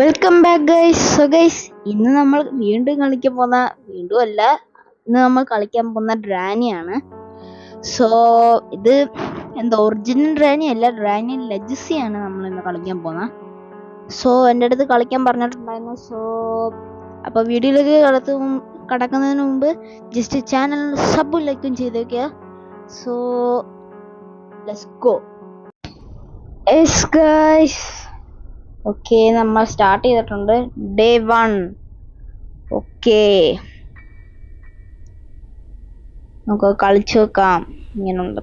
Welcome back guys. So guys, ഇന്ന് നമ്മൾ വീണ്ടും കളിക്കാൻ പോകുന്ന ഇന്ന് നമ്മൾ കളിക്കാൻ പോകുന്ന ഡ്രാനിയാണ്. സോ ഇത് എന്താ ഒറിജിനൽ ഡ്രാനി അല്ല, ഡ്രാനി ലെജസിയാണ് നമ്മൾ ഇന്ന് കളിക്കാൻ പോകുന്നത്. സോ എൻ്റെ അടുത്ത് കളിക്കാൻ പറഞ്ഞിട്ടുണ്ടായിരുന്നു. സോ അപ്പോൾ വീഡിയോയിലേക്ക് കടക്കുന്നതിന് മുമ്പ് ജസ്റ്റ് ചാനൽ സബ് ലൈക്കും ചെയ്തേക്കുക. So let's go. Yes guys, okay നമ്മൾ സ്റ്റാർട്ട് ചെയ്തിട്ടുണ്ട്. ഡേ 1. ഓക്കെ, നമുക്ക് കളിച്ചു വെക്കാം ഇങ്ങനെയുണ്ട്.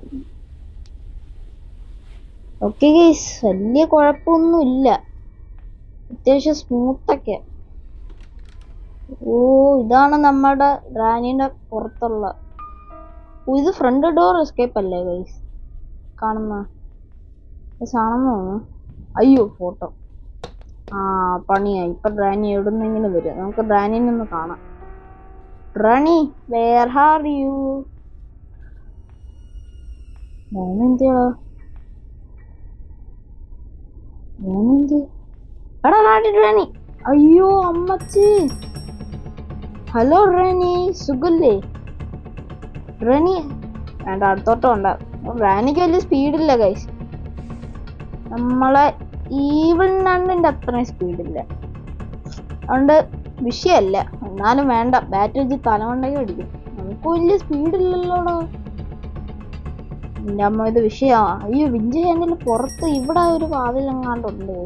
ഓക്കെ ഗൈസ്, വലിയ കുഴപ്പമൊന്നും ഇല്ല, അത്യാവശ്യം സ്മൂത്തൊക്കെ. ഇതാണ് നമ്മുടെ റാനിയുടെ പുറത്തുള്ള. ഇത് ഫ്രണ്ട് ഡോർ എസ്കേപ്പ് അല്ലേ ഗൈസ്? കാണുന്ന സാണെന്ന് തോന്നുന്നു. അയ്യോ, ഫോട്ടോ പണിയായി. ഇപ്പൊ റാനി എവിടുന്നെങ്കിലും വരും. നമുക്ക് റാനിനെ ഒന്ന് കാണാം. റാണി, വേർ ആർ യു? എടാ റാണി. അയ്യോ അമ്മച്ചി. ഹലോ റാണി, സുഖല്ലേ? റാണി വേണ്ട, അടുത്തോട്ടം ഉണ്ട്. റാണിക്ക് വലിയ സ്പീഡില്ല ഗൈസ്. നമ്മളെ ഈവൻ നണ്ണിന്റെ അത്രയും സ്പീഡില്ല, അതുകൊണ്ട് വിഷയമല്ല. എന്നാലും വേണ്ട, ബാറ്റ് വെച്ച് തലമണ്ടയ്ക്ക് അടിക്കും. നമുക്ക് വലിയ സ്പീഡില്ലല്ലോടോ. എൻ്റെ അമ്മ, ഇത് വിഷയമാ. അയ്യോ, വിഞ്ച് ചാനലിൽ പുറത്ത് ഇവിടെ ഒരു വാതിലെങ്ങാണ്ടുണ്ട്.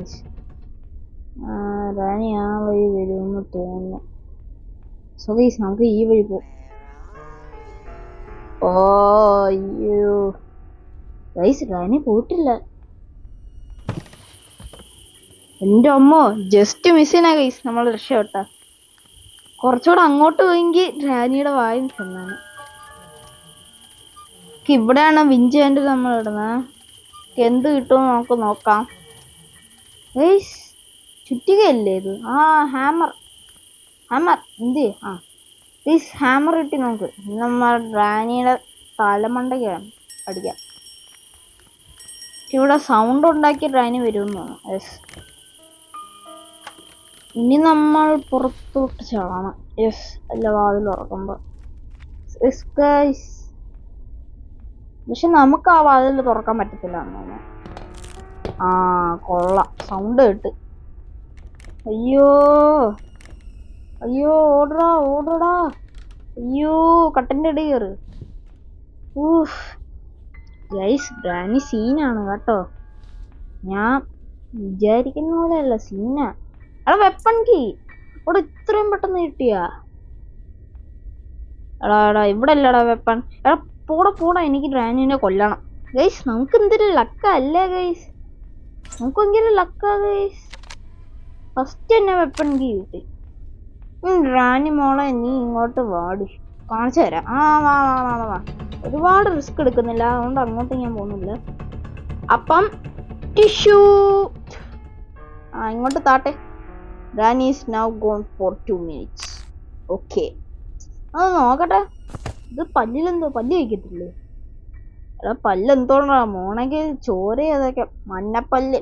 റാണി ആ വഴി വരുമെന്ന് തോന്നുന്നു. സോ ഗൈസ്, നമുക്ക് ഈ വഴി പോകും. അയ്യോ ഗൈസ്, റാണി പോയിട്ടില്ല. എൻ്റെ അമ്മ, ജസ്റ്റ് മിസ്സിനാ ഗൈസ്, നമ്മൾ രക്ഷപ്പെട്ട. കുറച്ചുകൂടെ അങ്ങോട്ട് പോയെങ്കിൽ റാനിയുടെ വായും ചെന്നാണ്. ഇവിടെയാണ് വിഞ്ച് ഹാൻഡിൽ നമ്മൾ ഇടുന്നത്. എന്ത് കിട്ടുമെന്ന് നമുക്ക് നോക്കാം ഗൈസ്. ചുറ്റികയല്ലേ ഇത്? ഹാമർ എന്ത്? ഗൈസ്, ഹാമർ കിട്ടി നമുക്ക്. നമ്മൾ റാനിയുടെ തലമണ്ടയ്ക്കാണ് അടിക്കാം. ഇവിടെ സൗണ്ട് ഉണ്ടാക്കി റാനി വരുമെന്ന് തോന്നുന്നു. യെസ്, ഇനി നമ്മൾ പുറത്തോട്ട് ചാടണം. യെസ്, അല്ല, വാതിൽ തുറക്കുമ്പോ. യെസ് ഗൈസ്, പക്ഷെ നമുക്ക് ആ വാതിൽ തുറക്കാൻ പറ്റത്തില്ല. കൊള്ളാം, സൗണ്ട് കേട്ട്. അയ്യോ ഓടടാ. അയ്യോ, കട്ടൻ്റെ ഇടയിൽ കയറ്. ഗൈസ്, ഗ്രാനി സീനാണ് കേട്ടോ. ഞാൻ വിചാരിക്കുന്ന പോലെയല്ല, സീനാ. എടാ, വെപ്പൺ കീ അവിടെ ഇത്രയും പെട്ടെന്ന് കിട്ടിയാ? എടാ ഇവിടെ അല്ലടാ വെപ്പൺ. എടാ പോടാ, എനിക്ക് റാനിനെ കൊല്ലണം ഗൈസ്. നമുക്ക് എന്തൊരു ലക്ക അല്ലേ ഗൈസ്? നമുക്കെങ്കിലും ലക്കാ ഗൈസ്. ഫസ്റ്റ് തന്നെ വെപ്പൺ കീ കിട്ടി. റാനി മോളെ, നീ ഇങ്ങോട്ട് വാടി, കാണിച്ചു തരാം. വാ. ഒരുപാട് റിസ്ക് എടുക്കുന്നില്ല, അതുകൊണ്ട് അങ്ങോട്ട് ഞാൻ പോകുന്നില്ല. അപ്പം ടിഷ്യൂ ഇങ്ങോട്ട് താട്ടെ. Rani is now gone for 2 minutes. Okay, നോക്കട്ടെ. ഇത് പല്ലിലെന്തോ, പല്ല് വയ്ക്കത്തില്ലേ? എടാ, പല്ലെന്തോണ്ടാ മോണെങ്കിൽ ചോര അതൊക്കെ മഞ്ഞപ്പല്ല്.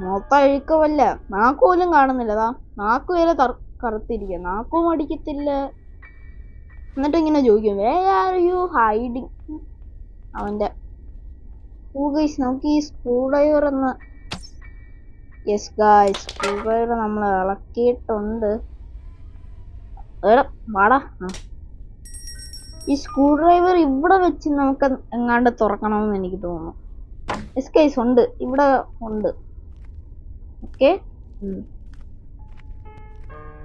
മൊത്തം അഴുക്കവല്ല. നാക്ക് പോലും കാണുന്നില്ലതാ. നാക്ക് വരെ കറുത്തിരിക്കുക. നാക്കും അടിക്കത്തില്ല. എന്നിട്ട് ഇങ്ങനെ ചോദിക്കും, വേർ ആർ യു ഹൈഡിങ്? അവന്റെ ഗൈസ്, നമുക്ക് ഈ സ്ക്രൂ ഡ്രൈവർ ഒന്ന്. യെസ് ഗൈസ്, സ്ക്രൂ ഡ്രൈവർ നമ്മൾ ഇളക്കിയിട്ടുണ്ട്. വാടാ. ഈ സ്ക്രൂ ഡ്രൈവർ ഇവിടെ വെച്ച് നമുക്ക് എങ്ങാണ്ട് തുറക്കണമെന്ന് എനിക്ക് തോന്നുന്നു. യെസ് ഗൈസ്, ഉണ്ട്, ഇവിടെ ഉണ്ട്.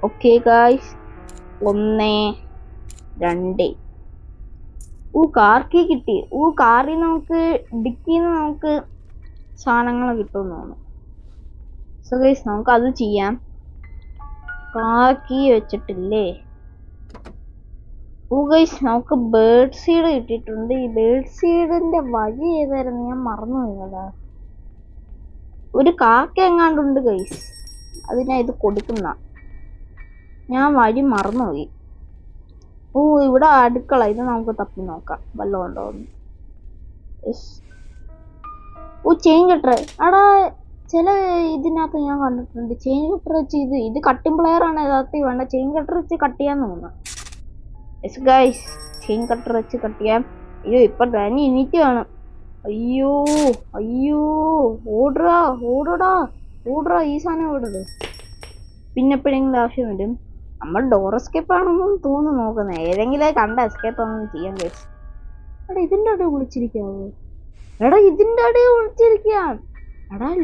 Okay guys, 1 2. കാർ കീ കിട്ടി. കാറിൽ നമുക്ക് ഡിക്കിന്ന് നമുക്ക് സാധനങ്ങൾ കിട്ടുമെന്ന് തോന്നുന്നു. സോ ഗൈസ്, നമുക്ക് അത് ചെയ്യാം. കാർ കീ വെച്ചിട്ടില്ലേ? ഗൈസ്, നമുക്ക് ബേർഡ് സീഡ് കിട്ടിയിട്ടുണ്ട്. ഈ ബേർഡ് സീഡിന്റെ വഴി ഏതായിരുന്നു? ഞാൻ മറന്നു പോയതാ. ഒരു കാക്ക എങ്ങാണ്ടുണ്ട് ഗൈസ്, അതിനാ ഇത് കൊടുക്കുന്ന. ഞാൻ വഴി മറന്നുപോയി. ഇവിടെ അടുക്കള. ഇത് നമുക്ക് തപ്പി നോക്കാം, വല്ലതും ഉണ്ടോ. ചെയിൻ കെട്ടർ. എടാ, ചില ഇതിനകത്ത് ഞാൻ കണ്ടിട്ടുണ്ട് ചെയിൻ കട്ടർ വെച്ച് ഇത് കട്ടിംഗ് പ്ലെയർ ആണ് യഥാർത്ഥത്തിൽ വേണ്ട ചെയിൻ കട്ടർ വെച്ച് കട്ട് ചെയ്യാൻ തോന്നുന്നു. യെസ് ഗൈസ്, ചെയിൻ കട്ടർ വെച്ച് കട്ട് ചെയ്യാം. അയ്യോ ഇപ്പൊ ഡാനി എണീറ്റ് കാണും. അയ്യോ അയ്യോ ഓടടാ ഈ സാധനം ഓടരുത്. പിന്നെ എപ്പോഴെങ്കിലും ആവശ്യം വരും. നമ്മൾ ഡോർ എസ്കേപ്പ് ആണെന്നും തോന്നുന്നു നോക്കുന്നത്. ഏതെങ്കിലും കണ്ട എസ്കേപ്പ് ആണെന്ന് ചെയ്യാൻ കഴിച്ചു. എടാ ഇതിന്റെ അടി വിളിച്ചിരിക്കാവോ? ഇതിന്റെ അടിയിൽ വിളിച്ചിരിക്കാം.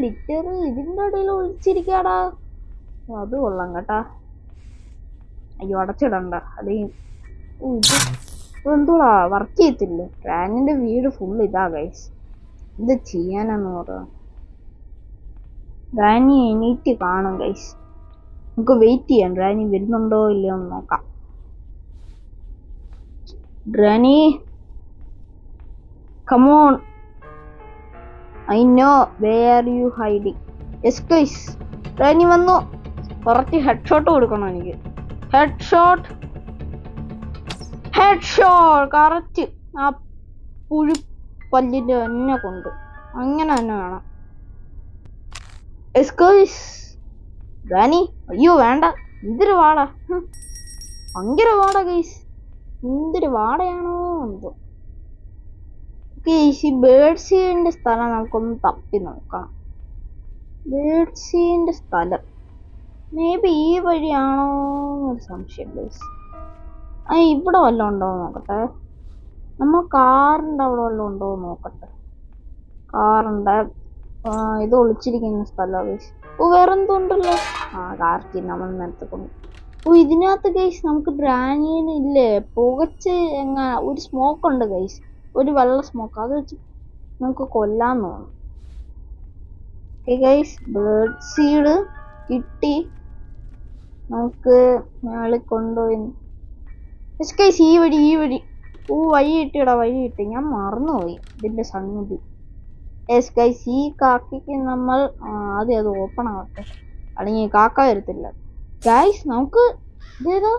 ലിറ്റർ ഇതിന്റെ അടിയിൽ ഒളിച്ചിരിക്കാടാ. അത് കൊള്ളാം കേട്ടാ. അയ്യോ അടച്ചിടണ്ട. അത് എന്തോടാ വർക്ക് ചെയ്യത്തില്ല. റാനിന്റെ വീട് ഫുൾ ഇതാ ഗൈസ്. ഇത് ചെയ്യാനാന്ന് പറയാം. റാനി എണീറ്റ് കാണും ഗൈസ്. നമുക്ക് വെയിറ്റ് ചെയ്യാം. റാനി വരുന്നുണ്ടോ ഇല്ലയോ എന്ന് നോക്കാം. Rani come on, I know where you hiding. Yes guys, Rani വന്നു. കുറച്ച് ഹെഡ് ഷോട്ട് കൊടുക്കണം എനിക്ക്. ഹെഡ് ഷോട്ട് കറക്റ്റ് ആ പുഴുപ്പല്ലിന്റെ തന്നെ കൊണ്ട് അങ്ങനെ തന്നെ വേണം. Yes guys, റാനി അയ്യോ വേണ്ട. എന്തൊരു വാട, ഭയങ്കര വാട ഗൈസ്. എന്തൊരു വാടയാണോ എന്തോ. ഈ ബേഡ്സിന്റെ സ്ഥലം നമുക്കൊന്ന് തപ്പി നോക്കാം. ബേഡ്സിന്റെ സ്ഥലം മേ ബി ഈ വഴിയാണോ എന്നൊരു സംശയം ഗൈസ്. ഇവിടെ വല്ലതും ഉണ്ടോ നോക്കട്ടെ. നമ്മൾ കാറിന്റെ അവിടെ വല്ലതും ഉണ്ടോ നോക്കട്ടെ. കാറിന്റെ ഇത് ഒളിച്ചിരിക്കുന്ന സ്ഥലം ഗൈസ്. വേറെന്തോ ഉണ്ടല്ലോ. കാർക്കി നമ്മൾ നേരത്തെ കൊണ്ട്. ഇതിനകത്ത് ഗൈസ് നമുക്ക് റാനിയന് ഇല്ലേ പുകച്ച് ഒരു സ്മോക്ക് ഉണ്ട് ഗൈസ്. ഒരു വെള്ള സ്മോക്ക്. അത് വെച്ച് നമുക്ക് കൊല്ലാൻ തോന്നും. ഗൈസ് ബേർഡ് സീഡ് കിട്ടി. നമുക്ക് മേളിൽ കൊണ്ടുപോയി. ഗൈസ് ഈ വഴി വഴി കിട്ടി. ഞാൻ മറന്നുപോയി ഇതിന്റെ സംഗതി. യെസ് ഗൈസ്, ഈ കാക്കയ്ക്ക് നമ്മൾ ആദ്യം അത് ഓപ്പൺ ആവട്ടെ, അല്ലെങ്കിൽ കാക്ക വരത്തില്ല. ഗൈസ് നമുക്ക് ഇതേതോ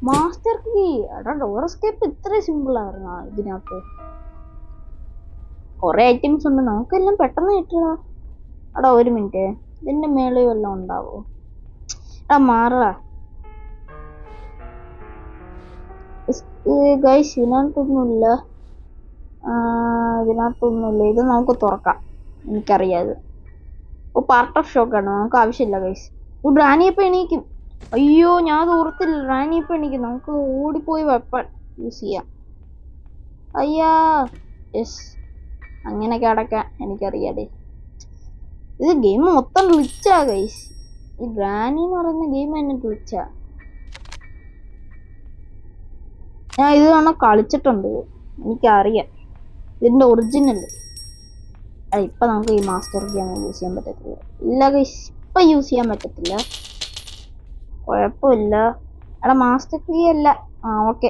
മാസ്റ്റർ കീ. ഡോർ എസ്കേപ്പ് ഇത്ര സിമ്പിൾ ആയിരുന്നു ഇതിനകത്ത്. കുറെ ഐറ്റംസ് ഉണ്ട്. നമുക്കെല്ലാം പെട്ടെന്ന് കിട്ടുക. ഒരു മിനിറ്റ്, ഇതിന്റെ മേളിൽ വല്ലതും ഉണ്ടാവോ? മാറടാ ഗൈസ്. ഇതിനകത്തൊന്നുമില്ല. ഇത് നമുക്ക് തുറക്കാം. എനിക്കറിയാത് പാർട്ട് ഓഫ് ഷോക്കാണ്. നമുക്ക് ആവശ്യമില്ല ഗൈസ്. റാനിയപ്പോ എണീക്കും. അയ്യോ ഞാൻ ഓർത്തില്ല. റാനിയപ്പോ എണീക്കും. നമുക്ക് ഓടിപ്പോയി വെപ്പൺ യൂസ് ചെയ്യാം. അയ്യാ യെസ്, അങ്ങനെ കിടക്കാൻ എനിക്കറിയാതെ. ഇത് ഗെയിം മൊത്തം ഗ്ലിച്ചാ ഗൈസ്. ഈ റാനി എന്ന് പറയുന്ന ഗെയിം തന്നെ ഗ്ലിച്ചാ. ഞാൻ ഇത് കാണാൻ കളിച്ചിട്ടുണ്ട്, എനിക്കറിയാം ഇതിന്റെ ഒറിജിനൽ. ഇപ്പൊ നമുക്ക് ഈ മാസ്റ്റർ കീ അങ്ങനെ യൂസ് ചെയ്യാൻ പറ്റത്തില്ല. ഇല്ല ഗൈസ്, ഇപ്പൊ യൂസ് ചെയ്യാൻ പറ്റത്തില്ല. കുഴപ്പമില്ല. മാസ്റ്റർ കീ അല്ല. ഓക്കെ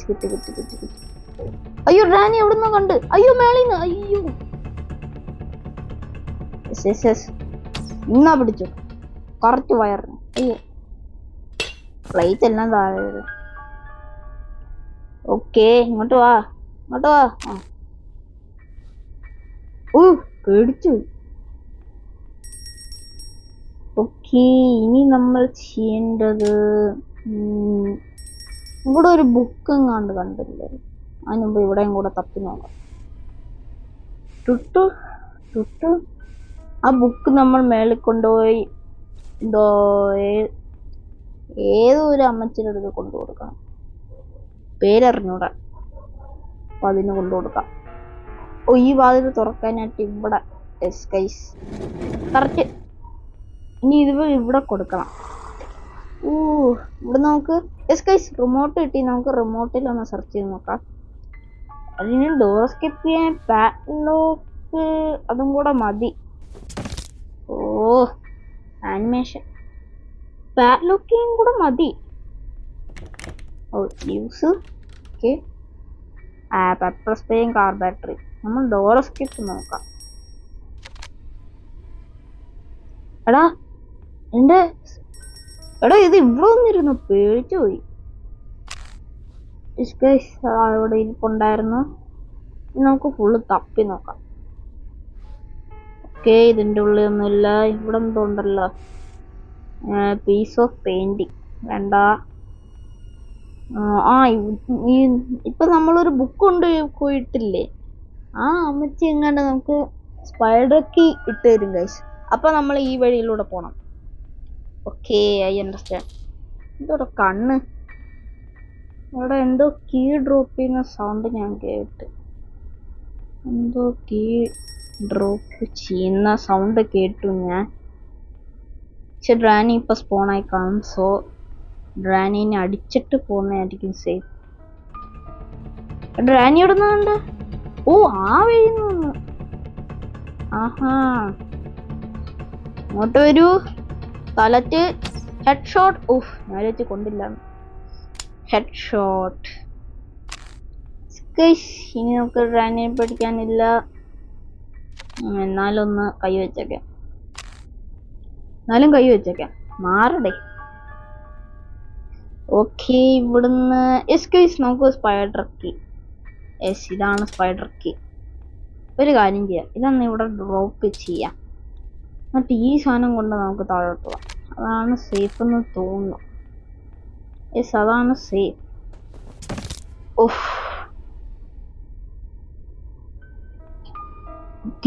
കിട്ടി. അയ്യോ റാനി എവിടുന്നോ കണ്ട്. അയ്യോ മേളിന്ന്. അയ്യോ ഇന്നാ പിടിച്ചു കറക്റ്റ് വയറിന്. അയ്യോ പ്ലേറ്റ് എല്ലാം താഴെ. ഓക്കെ ഇങ്ങോട്ട് വാ. പേടിച്ചു. ഓക്കെ ഇനി നമ്മൾ ചെയ്യേണ്ടത്, ഇവിടെ ഒരു ബുക്ക് എങ്ങാണ്ട് കണ്ടില്ലേ? അതിനുമ്പ് ഇവിടെയും കൂടെ തപ്പി നോക്കാം. ടുട്ടു ആ ബുക്ക് നമ്മൾ മേളിൽ കൊണ്ടുപോയി ഏതോ ഒരു അമ്മച്ചിയുടെ അടുത്ത് കൊണ്ടു കൊടുക്കണം. പേരറിഞ്ഞൂടാ. അപ്പൊ അതിന് കൊണ്ടു കൊടുക്കാം. ഈ വാതിൽ തുറക്കാനായിട്ട് ഇവിടെ കറക്റ്റ്. ഇനി ഇത് ഇവിടെ കൊടുക്കണം. ഇവിടെ നമുക്ക് റിമോട്ട് കിട്ടി. നമുക്ക് റിമോട്ടിൽ ഒന്ന് സെർച്ച് ചെയ്ത് നോക്കാം. അതിന് ഡോർ എസ്കേപ്പ് ചെയ്യാൻ പാഡ്ലോക്ക് അതും കൂടെ മതി. ആനിമേഷൻ പാഡ്ലോക്കിയും കൂടെ മതി. Use okay. പെപ്പർ സ്പ്രേയും കാർ ബാറ്ററി. നമ്മൾ ഡോർ എസ്കേപ്പ് നോക്കാം. എടാ ഇത് ഇവിടെ വന്നിരുന്നു. പേടിച്ചു പോയി. അവിടെ ഇരിപ്പുണ്ടായിരുന്നു. നമുക്ക് ഫുള്ള് തപ്പി നോക്കാം. ഓക്കെ, ഇതിൻ്റെ ഉള്ളിലൊന്നുമില്ല. ഇവിടെ എന്തോ ഉണ്ടല്ലോ, പീസ് ഓഫ് പെയിന്റിങ് വേണ്ട. ഇപ്പൊ നമ്മളൊരു ബുക്ക് കൊണ്ട് പോയിട്ടില്ലേ, ആ അമ്മച്ചി എങ്ങാണ്ട് നമുക്ക് സ്പൈഡർ കീ ഇട്ട് തരും ഗൈസ്. അപ്പൊ നമ്മൾ ഈ വഴിയിലൂടെ പോണം. Okay, I understand. എന്തോടെ കണ്ണ്, അവിടെ എന്തോ കീ ഡ്രോപ്പ് ചെയ്യുന്ന സൗണ്ട് ഞാൻ കേട്ട്. എന്തോ കീ ഡ്രോപ്പ് ചെയ്യുന്ന സൗണ്ട് കേട്ടു ഞാൻ. പക്ഷെ ഡ്രാനി ഇപ്പൊ സ്പോണായി കാണും. സോ ഡ്രാനിനെ അടിച്ചിട്ട് പോകുന്നതായിരിക്കും സേഫ്. ഡ്രാനി എവിടെ നിന്നുണ്ട്? ഓ, ആ വഴി നിന്ന്. ആഹാ, അങ്ങോട്ട് വരൂ. തലറ്റ് ഹെഡ് ഷോട്ട്. ഓഹ്, ഞാൻ വെച്ച് കൊണ്ടില്ല. Head shot. ഇനി നമുക്ക് ഡ്രാനിയെ പഠിക്കാനില്ല. എന്നാലും കൈ വെച്ചേക്കാം. മാറടേ. ഓക്കെ, ഇവിടുന്ന് നമുക്ക് സ്പൈഡർ കീ. ഇതാണ് സ്പൈഡർ കീ. ഒരു കാര്യം ചെയ്യാം, ഇതൊന്ന് ഇവിടെ ഡ്രോപ്പ് ചെയ്യാം. എന്നിട്ട് ഈ സാധനം കൊണ്ട് നമുക്ക് താഴോട്ട് പോവാം. അതാണ് സേഫ് എന്ന് തോന്നുന്നു. അതാണ് സേഫ്. ഓഹ്,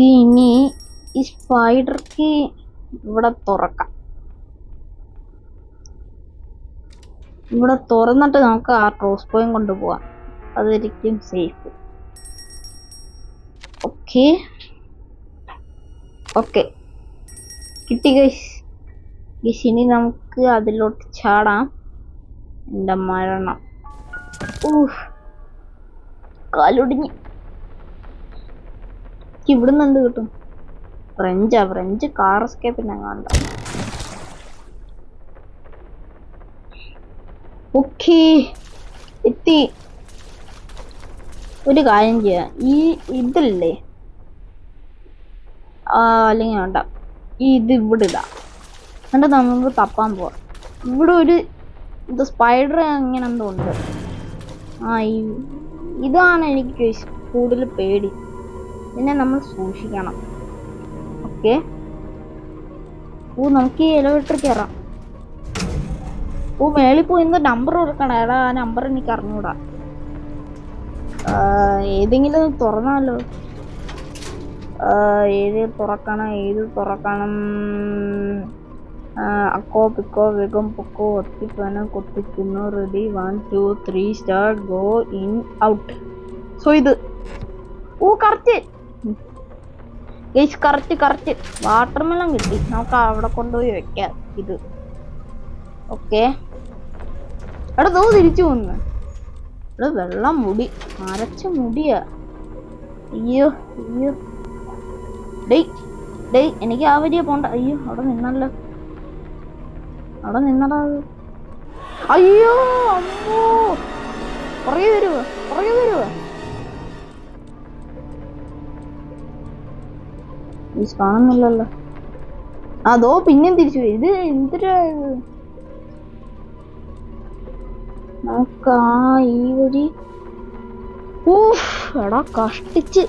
ഇനി ഈ സ്പൈഡർക്ക് ഇവിടെ തുറക്കാം. ഇവിടെ തുറന്നിട്ട് നമുക്ക് ആ ക്രോസ് പോയിന്റ് കൊണ്ടുപോവാം. അതായിരിക്കും സേഫ്. ഓക്കെ കിട്ടി ഗൈസ്. ഇനി നമുക്ക് അതിലോട്ട് ചാടാം. എന്റെ മരണം. കാലൊടിഞ്ഞ്. ഇവിടുന്ന് എന്ത് കിട്ടും? ഫ്രഞ്ച് കാർ എസ്കേപ്പിനെ കണ്ട. ഓക്കെ, എത്തി. ഒരു കാര്യം ചെയ്യാം, ഇതില്ലേ, അല്ലെങ്കിൽ വേണ്ട, ഇത് ഇവിടെ ഇടാം. എന്നിട്ട് നമുക്ക് തപ്പാൻ പോവാം. ഇവിടെ ഒരു സ്പൈഡർ അങ്ങനെ എന്തോ ഉണ്ട്. ഇതാണ് എനിക്ക് കൂടുതൽ പേടി. ഇതിനെ നമ്മൾ സൂക്ഷിക്കണം. ഓക്കെ, നമുക്ക് ഈ എലിവേറ്റർ കയറാം. മേളിൽ പോയി നമ്പർ കൊടുക്കണം. എടാ, ആ നമ്പർ എനിക്ക് അറിഞ്ഞൂടാ. ഏതെങ്കിലും തുറന്നാലോ. ഏത് തുറക്കണം? അക്കോ പിക്കോ വേഗം പൊക്കോ, ഒത്തിപ്പന കൊത്തിക്കുന്നു. Ready, 1 2 3 start, go in out. So ഇത് കറക്റ്റ് വാട്ടർമെലൺ കിട്ടി. നമുക്ക് അവിടെ കൊണ്ടുപോയി വെക്കാം ഇത്. ഓക്കെ, എടാ തിരിച്ചു പോന്ന്. ഇവിടെ വെള്ളം മുടി, അരച്ച മുടിയാ. അയ്യോ ഡേയ് എനിക്ക് ആ വരിയ പോണ്ട. അയ്യോ, അവിടെ നിന്നടാ. അയ്യോ, അമ്മോ, പുറകെ വരുവോ? കാണുന്നില്ലല്ലോ. അതോ പിന്നെയും തിരിച്ചു പോയി. ഇത് എന്തിനാ? നമുക്ക് ഈ വഴി. എടാ, കഷ്ടിച്ച്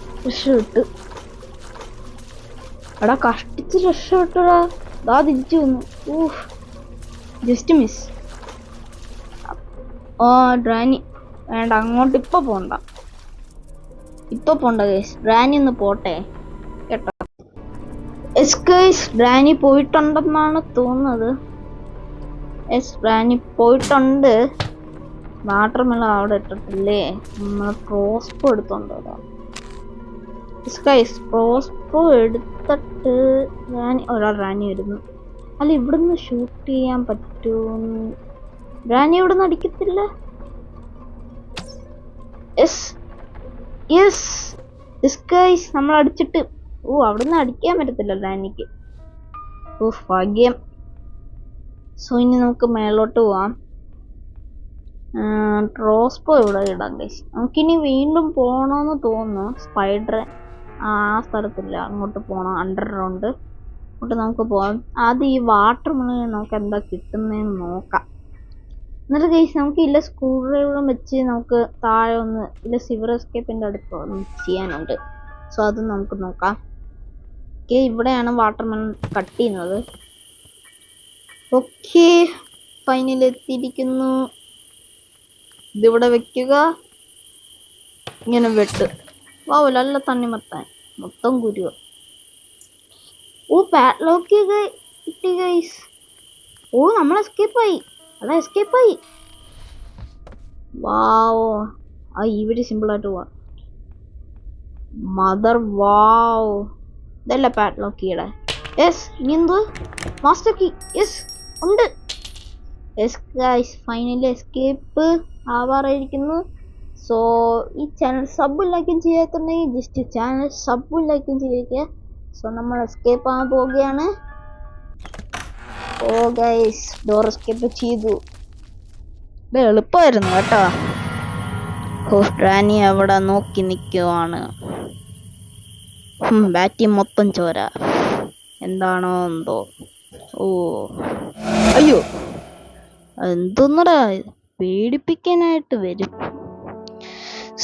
രക്ഷപ്പെട്ടടാ. ദാ തിരിച്ചു വന്നു. Just miss. ഡ്രാനി വേണ്ട, അങ്ങോട്ട് ഇപ്പൊ പോണ്ട ഗൈസ്. ഡ്രാനി ഒന്ന് പോട്ടെ കേട്ടോ. ഡ്രാനി പോയിട്ടുണ്ടെന്നാണ് തോന്നുന്നത്. ഡ്രാനി പോയിട്ടുണ്ട്. വാട്ടർമെലൺ അവിടെ ഇട്ടിട്ടില്ലേ? നമ്മൾ ക്രോസ്പോ എടുത്തോണ്ടോ? ക്രോസ്പോ എടുത്തിട്ട് റാനി വരുന്നു. അല്ല, ഇവിടുന്ന് ഷൂട്ട് ചെയ്യാൻ പറ്റും. റാനി ഇവിടുന്ന് അടിക്കത്തില്ല. നമ്മൾ അടിച്ചിട്ട് അവിടുന്ന് അടിക്കാൻ പറ്റത്തില്ല റാനിക്ക്. ഭാഗ്യം. സോ ഇനി നമുക്ക് മേലോട്ട് പോവാം. ക്രോസ്പോ ഇവിടെ ഇടാം ഗൈസ്. നമുക്കിനി വീണ്ടും പോണോന്ന് തോന്നുന്നു. സ്പൈഡർ ആ സ്ഥലത്തില്ല, അങ്ങോട്ട് പോണം. അണ്ടർഗ്രൗണ്ട് അങ്ങോട്ട് നമുക്ക് പോവാം. ആദ്യം ഈ വാട്ടർമെലൺ നമുക്ക് എന്താ കിട്ടുന്നതെന്ന് നോക്കാം. എന്നിട്ട് ഗൈസ് നമുക്ക് സ്ക്രൂ ഡ്രൈവറും വെച്ച് നമുക്ക് താഴെ ഒന്ന് സിവർ എസ്കേപ്പിന്റെ അടുത്ത് ഒന്ന് ചെയ്യാനുണ്ട്. സോ അത് നമുക്ക് നോക്കാം. ഓക്കെ, ഇവിടെയാണ് വാട്ടർമെലൺ കട്ട് ചെയ്യുന്നത്. ഓക്കെ, ഫൈനൽ എത്തിയിരിക്കുന്നു. ഇതിവിടെ വെക്കുക, ഇങ്ങനെ വെട്ട്. വാവ്, നല്ല തണ്ണിമത്താൻ, മൊത്തം കുരുവ. ഓ, പാഡ്ലോക്ക് കിട്ടി ഗൈസ്. ഓ, നമ്മൾ എസ്കേപ്പായി. അതാ എസ്കേപ്പായി. വാവ്, ആ ഇവിടെ സിമ്പിളായിട്ട് പോവാ. മദർ, വാവ്, ഇതല്ല പാഡ്ലോക്ക് കീയുടെ. യെസ്, ഇനി എന്ത് മാസ്റ്റർ കീ? യെസ്, ഉണ്ട്. യെസ് ഗൈസ്, ഫൈനലി എസ്കേപ്പ് ആവാറായിരിക്കുന്നു. സോ ഈ ചാനൽ സബും ലൈക്കും ചെയ്യാത്തുണ്ടെങ്കിൽ ജസ്റ്റ് ചാനൽ സബും ലൈക്കും ചെയ്യുക. സോ നമ്മൾ എസ്കേപ്പ് ആകാൻ പോവുകയാണ്. ഓ ഗൈസ്, ഡോർ എസ്കേപ്പ് ചെയ്തു. ഇത് എളുപ്പമായിരുന്നു കേട്ടോ. ഓ, റാനി അവിടെ നോക്കി നിൽക്കുവാണ്. ബാറ്റി മൊത്തം ചോര. എന്താണോ എന്തോ. ഓ, അയ്യോ, എന്തോന്നടാ, പേടിപ്പിക്കാനായിട്ട് വരും.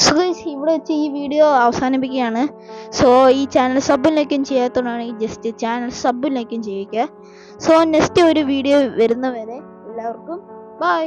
സോ ഗൈസ്, ഇവിടെ വെച്ച് ഈ വീഡിയോ അവസാനിപ്പിക്കുകയാണ്. സോ ഈ ചാനൽ സബും ലൈക്കും ചെയ്യാത്തതുകൊണ്ടാണെങ്കിൽ ജസ്റ്റ് ചാനൽ സബും ലൈക്കും ചെയ്യുക. സോ നെക്സ്റ്റ് ഒരു വീഡിയോ വരുന്നവരെ എല്ലാവർക്കും ബൈ.